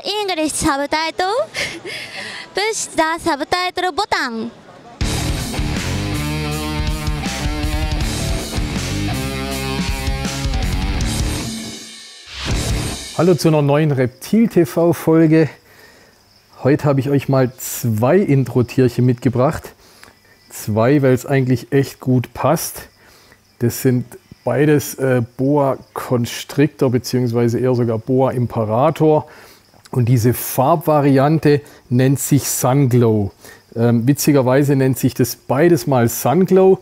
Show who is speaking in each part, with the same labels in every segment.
Speaker 1: English subtitle. Push the subtitle button.
Speaker 2: Hallo zu einer neuen Reptil-TV-Folge. Heute habe ich euch mal zwei Intro-Tierchen mitgebracht. Zwei, weil es eigentlich echt gut passt. Das sind beides Boa Constrictor bzw. eher sogar Boa Imperator. Und diese Farbvariante nennt sich Sunglow. Witzigerweise nennt sich das beides mal Sunglow.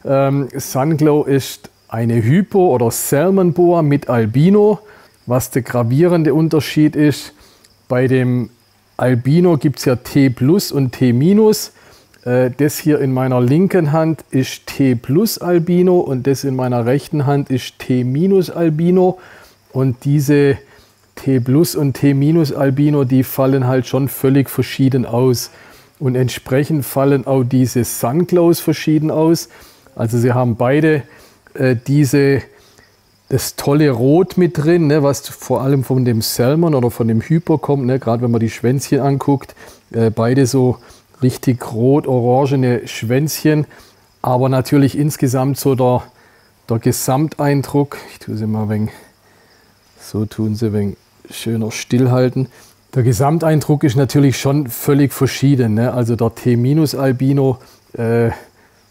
Speaker 2: Sunglow ist eine Hypo- oder Salmon Boa mit Albino. Was der gravierende Unterschied ist, bei dem Albino gibt es ja T plus und T minus. Das hier in meiner linken Hand ist T plus Albino und das in meiner rechten Hand ist T minus Albino. Und diese T plus und T minus Albino, die fallen halt schon völlig verschieden aus. Und entsprechend fallen auch diese Sunglows verschieden aus. Also sie haben beide das tolle Rot mit drin, ne, was vor allem von dem Salmon oder von dem Hypo kommt, ne, gerade wenn man die Schwänzchen anguckt. Beide so richtig rot-orangene Schwänzchen, aber natürlich insgesamt so der Gesamteindruck, ich tue sie mal ein wenig, so tun sie ein wenig schöner stillhalten. Der Gesamteindruck ist natürlich schon völlig verschieden, ne? Also der T-Albino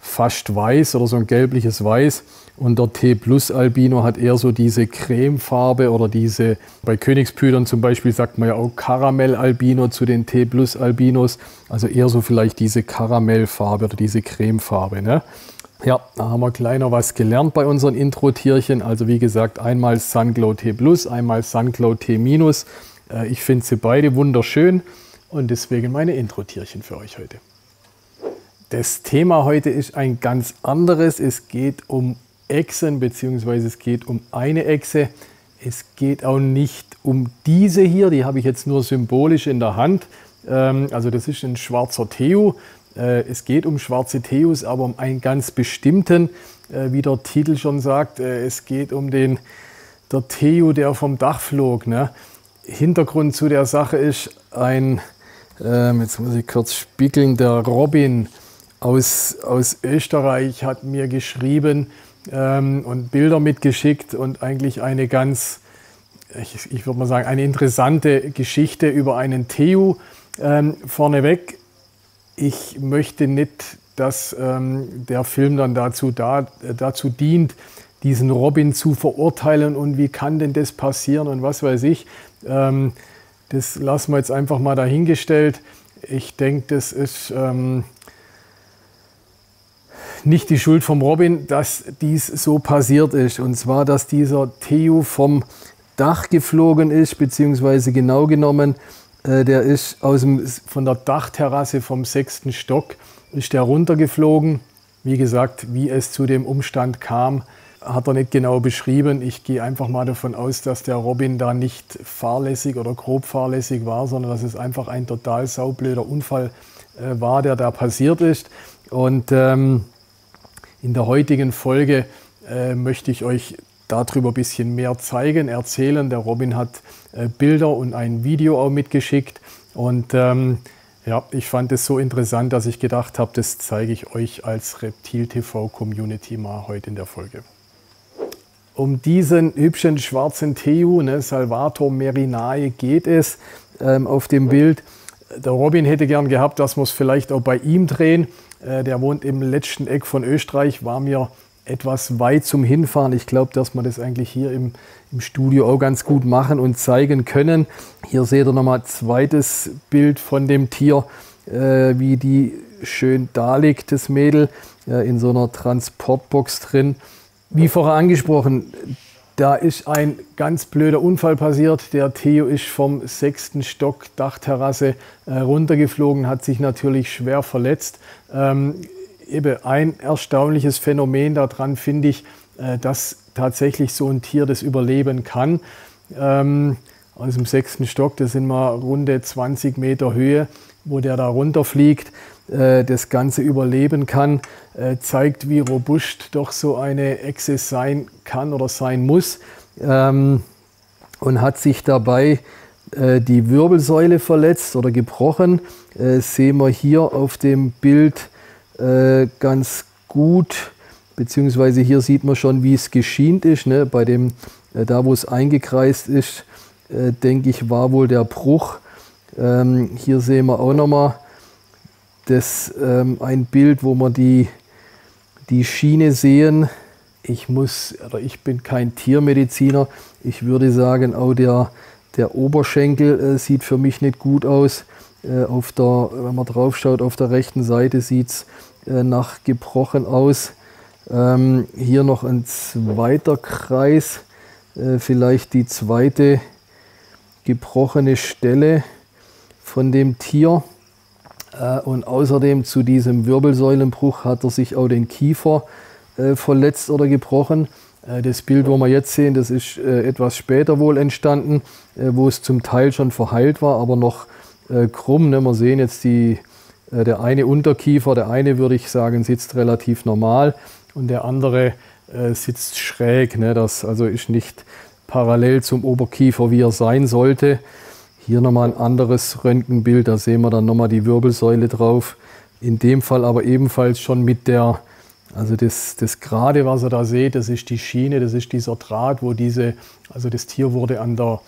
Speaker 2: fast weiß oder so ein gelbliches Weiß und der T-Albino hat eher so diese Cremefarbe oder diese, bei Königspütern zum Beispiel sagt man ja auch Karamell-Albino zu den T-Albinos, also eher so vielleicht diese Karamellfarbe oder diese Cremefarbe, ne? Ja, da haben wir kleiner was gelernt bei unseren Intro-Tierchen. Also wie gesagt, einmal Sunglow T+, einmal Sunglow T-. Ich finde sie beide wunderschön und deswegen meine Intro-Tierchen für euch heute. Das Thema heute ist ein ganz anderes. Es geht um Echsen bzw. es geht um eine Echse. Es geht auch nicht um diese hier, die habe ich jetzt nur symbolisch in der Hand. Also das ist ein schwarzer Theu. Es geht um schwarze Theus, aber um einen ganz bestimmten, wie der Titel schon sagt. Es geht um der Theu, der vom Dach flog, ne? Hintergrund zu der Sache ist jetzt muss ich kurz spiegeln, der Robin aus Österreich hat mir geschrieben und Bilder mitgeschickt und eigentlich eine ganz, ich würde mal sagen, eine interessante Geschichte über einen Theu. Vorneweg, ich möchte nicht, dass der Film dann dazu dient, diesen Robin zu verurteilen und wie kann denn das passieren und was weiß ich. Das lassen wir jetzt einfach mal dahingestellt. Ich denke, das ist nicht die Schuld vom Robin, dass dies so passiert ist. Und zwar, dass dieser Theu vom Dach geflogen ist, beziehungsweise genau genommen, der ist von der Dachterrasse vom 6. Stock, ist der runtergeflogen. Wie gesagt, wie es zu dem Umstand kam, hat er nicht genau beschrieben. Ich gehe einfach mal davon aus, dass der Robin da nicht fahrlässig oder grob fahrlässig war, sondern dass es einfach ein total saublöder Unfall war, der da passiert ist. Und in der heutigen Folge möchte ich euch darüber ein bisschen mehr zeigen, erzählen. Der Robin hat Bilder und ein Video auch mitgeschickt. Und ja, ich fand es so interessant, dass ich gedacht habe, das zeige ich euch als Reptil-TV-Community mal heute in der Folge. Um diesen hübschen schwarzen Theu, ne, Salvator merinae, geht es auf dem Bild. Der Robin hätte gern gehabt, dass wir es vielleicht auch bei ihm drehen. Der wohnt im letzten Eck von Österreich, war mir etwas weit zum Hinfahren. Ich glaube, dass wir das eigentlich hier im Studio auch ganz gut machen und zeigen können. Hier seht ihr nochmal ein zweites Bild von dem Tier, wie die schön da liegt, das Mädel, in so einer Transportbox drin. Wie vorher angesprochen, da ist ein ganz blöder Unfall passiert. Der Theu ist vom 6. Stock Dachterrasse runtergeflogen, hat sich natürlich schwer verletzt. Eben ein erstaunliches Phänomen daran finde ich, dass tatsächlich so ein Tier das überleben kann. Aus dem 6. Stock, das sind mal runde 20 Meter Höhe, wo der da runterfliegt, das Ganze überleben kann, zeigt, wie robust doch so eine Echse sein kann oder sein muss. Und hat sich dabei die Wirbelsäule verletzt oder gebrochen. Sehen wir hier auf dem Bild ganz gut, beziehungsweise hier sieht man schon, wie es geschient ist. Ne? Bei dem, da wo es eingekreist ist, denke ich, war wohl der Bruch. Hier sehen wir auch nochmal ein Bild, wo wir die Schiene sehen. Ich bin kein Tiermediziner. Ich würde sagen, auch der Oberschenkel sieht für mich nicht gut aus. Wenn man drauf schaut, auf der rechten Seite sieht es nach gebrochen aus. Hier noch ein zweiter Kreis, vielleicht die zweite gebrochene Stelle von dem Tier. Und außerdem zu diesem Wirbelsäulenbruch hat er sich auch den Kiefer verletzt oder gebrochen. Das Bild, wo wir jetzt sehen, das ist etwas später wohl entstanden, wo es zum Teil schon verheilt war, aber noch krumm. Ne? Wir sehen jetzt der eine Unterkiefer, der eine würde ich sagen sitzt relativ normal und der andere sitzt schräg. Ne? Das also ist nicht parallel zum Oberkiefer, wie er sein sollte. Hier nochmal ein anderes Röntgenbild, da sehen wir dann nochmal die Wirbelsäule drauf. In dem Fall aber ebenfalls schon mit also das Gerade, was ihr da seht, das ist die Schiene, das ist dieser Draht, wo also das Tier wurde an der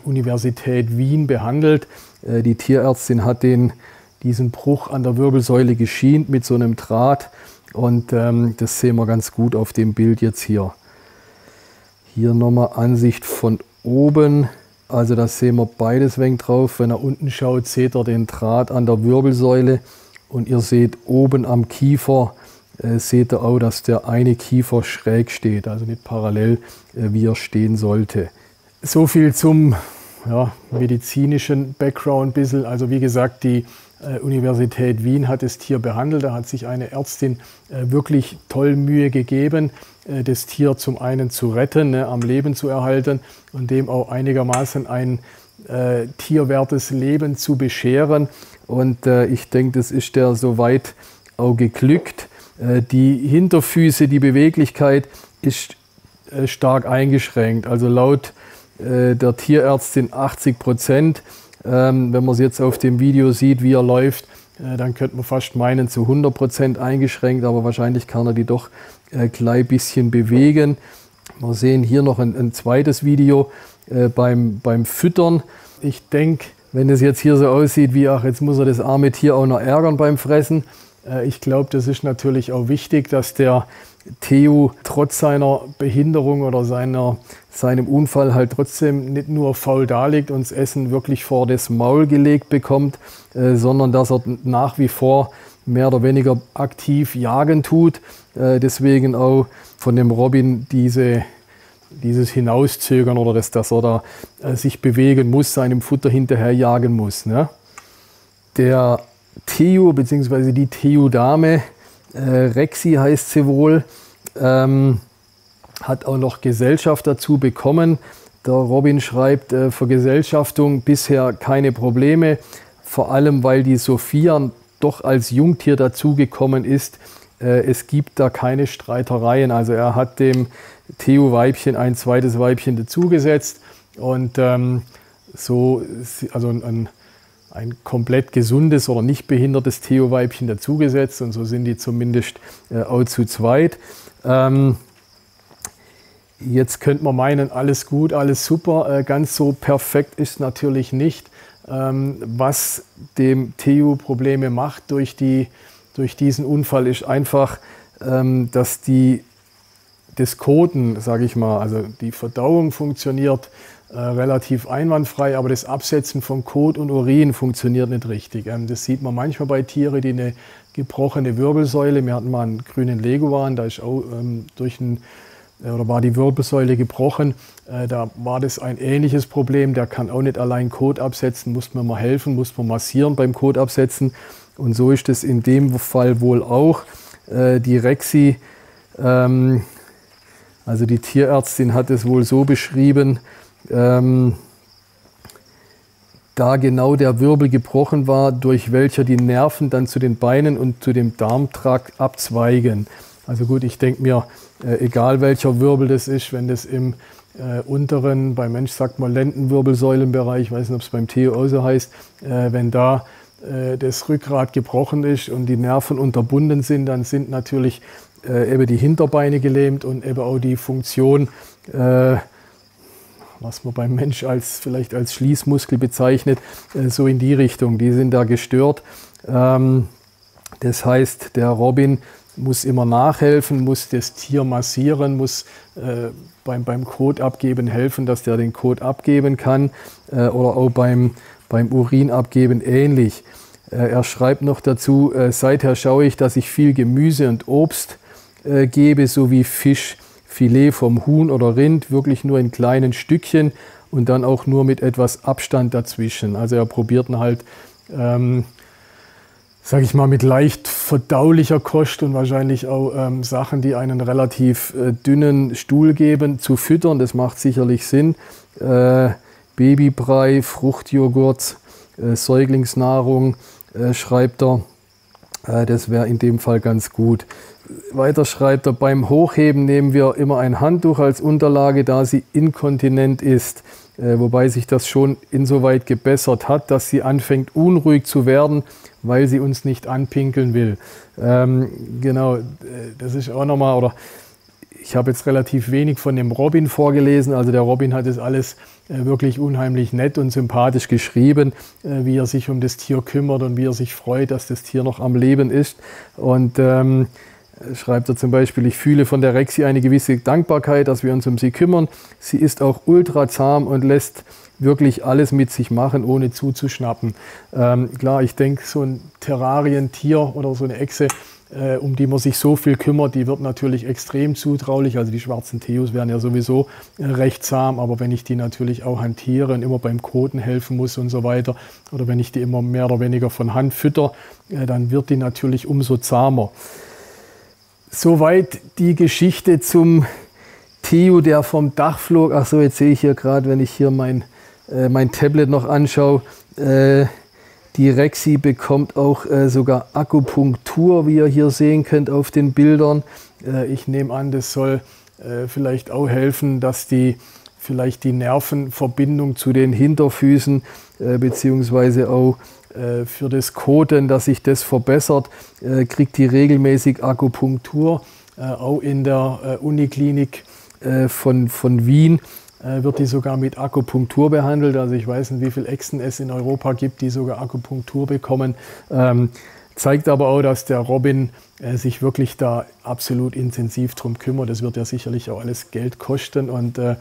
Speaker 2: Universität Wien behandelt. Die Tierärztin hat diesen Bruch an der Wirbelsäule geschient mit so einem Draht und das sehen wir ganz gut auf dem Bild jetzt hier. Hier nochmal Ansicht von oben. Also da sehen wir beides wenig drauf. Wenn er unten schaut, seht ihr den Draht an der Wirbelsäule und ihr seht oben am Kiefer, seht ihr auch, dass der eine Kiefer schräg steht, also nicht parallel, wie er stehen sollte. So viel zum medizinischen Background ein bisschen. Also wie gesagt, die Universität Wien hat das Tier behandelt. Da hat sich eine Ärztin wirklich toll Mühe gegeben, das Tier zum einen zu retten, am Leben zu erhalten und dem auch einigermaßen ein tierwertes Leben zu bescheren. Und ich denke, das ist der soweit auch geglückt. Die Hinterfüße, die Beweglichkeit ist stark eingeschränkt. Also laut der Tierärztin 80%. Wenn man es jetzt auf dem Video sieht, wie er läuft, dann könnte man fast meinen, zu 100% eingeschränkt, aber wahrscheinlich kann er die doch gleich ein bisschen bewegen. Wir sehen hier noch ein zweites Video beim Füttern. Ich denke, wenn es jetzt hier so aussieht wie, ach, jetzt muss er das arme Tier auch noch ärgern beim Fressen. Ich glaube, das ist natürlich auch wichtig, dass der Theo trotz seiner Behinderung oder seinem Unfall halt trotzdem nicht nur faul daliegt und das Essen wirklich vor das Maul gelegt bekommt, sondern dass er nach wie vor mehr oder weniger aktiv jagen tut. Deswegen auch von dem Robin dieses Hinauszögern oder dass er da sich bewegen muss, seinem Futter hinterher jagen muss. Ne? Der Theo bzw. die Theo-Dame, Rexi heißt sie wohl, hat auch noch Gesellschaft dazu bekommen. Der Robin schreibt, Vergesellschaftung bisher keine Probleme, vor allem weil die Sophia doch als Jungtier dazugekommen ist. Es gibt da keine Streitereien. Also er hat dem Theo-Weibchen ein zweites Weibchen dazugesetzt und also ein komplett gesundes oder nicht behindertes Theo-Weibchen dazugesetzt und so sind die zumindest auch zu zweit. Jetzt könnte man meinen, alles gut, alles super, ganz so perfekt ist natürlich nicht. Was dem Theo Probleme macht durch diesen Unfall ist einfach, dass das Koten, sage ich mal, also die Verdauung funktioniert relativ einwandfrei, aber das Absetzen von Kot und Urin funktioniert nicht richtig. Das sieht man manchmal bei Tieren, die eine gebrochene Wirbelsäule, wir hatten mal einen grünen Leguan, da ist auch war die Wirbelsäule gebrochen, da war das ein ähnliches Problem, der kann auch nicht allein Kot absetzen, muss man mal helfen, muss man massieren beim Kot absetzen und so ist es in dem Fall wohl auch. Die Rexi, also die Tierärztin hat es wohl so beschrieben, da genau der Wirbel gebrochen war, durch welcher die Nerven dann zu den Beinen und zu dem Darmtrakt abzweigen. Also gut, ich denke mir, egal welcher Wirbel das ist, wenn das im unteren, beim Mensch sagt man Lendenwirbelsäulenbereich, ich weiß nicht, ob es beim Theo auch so heißt, wenn da das Rückgrat gebrochen ist und die Nerven unterbunden sind, dann sind natürlich eben die Hinterbeine gelähmt und eben auch die Funktion, was man beim Mensch vielleicht als Schließmuskel bezeichnet, so in die Richtung, die sind da gestört. Das heißt, der Robin muss immer nachhelfen, muss das Tier massieren, muss beim Kot abgeben helfen, dass der den Kot abgeben kann, oder auch beim Urin abgeben ähnlich. Er schreibt noch dazu, seither schaue ich, dass ich viel Gemüse und Obst gebe, sowie Fisch, Filet vom Huhn oder Rind, wirklich nur in kleinen Stückchen und dann auch nur mit etwas Abstand dazwischen. Also er probiert dann halt, sage ich mal, mit leicht verdaulicher Kost und wahrscheinlich auch Sachen, die einen relativ dünnen Stuhl geben, zu füttern. Das macht sicherlich Sinn. Babybrei, Fruchtjoghurt, Säuglingsnahrung, schreibt er. Das wäre in dem Fall ganz gut. Weiter schreibt er, beim Hochheben nehmen wir immer ein Handtuch als Unterlage, da sie inkontinent ist. Wobei sich das schon insoweit gebessert hat, dass sie anfängt unruhig zu werden, weil sie uns nicht anpinkeln will. Genau, das ist auch nochmal, oder ich habe jetzt relativ wenig von dem Robin vorgelesen. Also der Robin hat das alles wirklich unheimlich nett und sympathisch geschrieben, wie er sich um das Tier kümmert und wie er sich freut, dass das Tier noch am Leben ist. Und schreibt er zum Beispiel, ich fühle von der Rexi eine gewisse Dankbarkeit, dass wir uns um sie kümmern. Sie ist auch ultra zahm und lässt wirklich alles mit sich machen, ohne zuzuschnappen. Klar, ich denke, so ein Terrarientier oder so eine Echse, um die man sich so viel kümmert, die wird natürlich extrem zutraulich. Also die schwarzen Theos werden ja sowieso recht zahm, aber wenn ich die natürlich auch hantiere und immer beim Koten helfen muss und so weiter, oder wenn ich die immer mehr oder weniger von Hand fütter, dann wird die natürlich umso zahmer. Soweit die Geschichte zum Theo, der vom Dach flog. Ach so, jetzt sehe ich hier gerade, wenn ich hier mein Tablet noch anschaue, die Rexi bekommt auch sogar Akupunktur, wie ihr hier sehen könnt auf den Bildern. Ich nehme an, das soll vielleicht auch helfen, dass vielleicht die Nervenverbindung zu den Hinterfüßen beziehungsweise auch für das Koten, dass sich das verbessert, kriegt die regelmäßig Akupunktur. Auch in der Uniklinik von Wien wird die sogar mit Akupunktur behandelt. Also ich weiß nicht, wie viele Echsen es in Europa gibt, die sogar Akupunktur bekommen. Zeigt aber auch, dass der Robin sich wirklich da absolut intensiv drum kümmert. Das wird ja sicherlich auch alles Geld kosten und da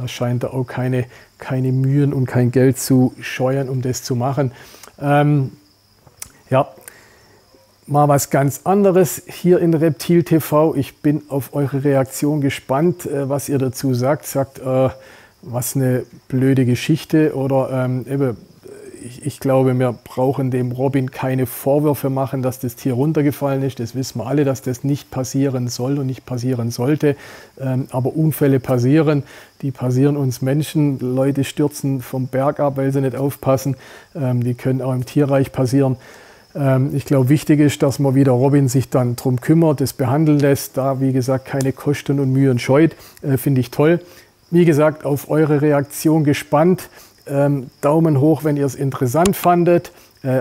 Speaker 2: scheint er auch keine Mühen und kein Geld zu scheuen, um das zu machen. Ja, mal was ganz anderes hier in Reptil TV. Ich bin auf eure Reaktion gespannt, was ihr dazu sagt. Sagt, was eine blöde Geschichte oder eben, ich glaube, wir brauchen dem Robin keine Vorwürfe machen, dass das Tier runtergefallen ist. Das wissen wir alle, dass das nicht passieren soll und nicht passieren sollte. Aber Unfälle passieren, die passieren uns Menschen. Leute stürzen vom Berg ab, weil sie nicht aufpassen. Die können auch im Tierreich passieren. Ich glaube, wichtig ist, dass man, wie der Robin sich dann drum kümmert, das behandeln lässt, da, wie gesagt, keine Kosten und Mühen scheut. Finde ich toll. Wie gesagt, auf eure Reaktion gespannt. Daumen hoch, wenn ihr es interessant fandet.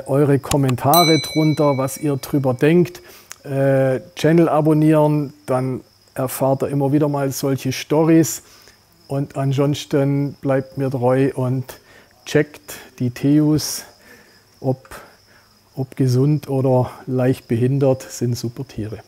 Speaker 2: Eure Kommentare drunter, was ihr drüber denkt. Channel abonnieren, dann erfahrt ihr immer wieder mal solche Stories. Und ansonsten bleibt mir treu und checkt die Theos, ob gesund oder leicht behindert, sind super Tiere.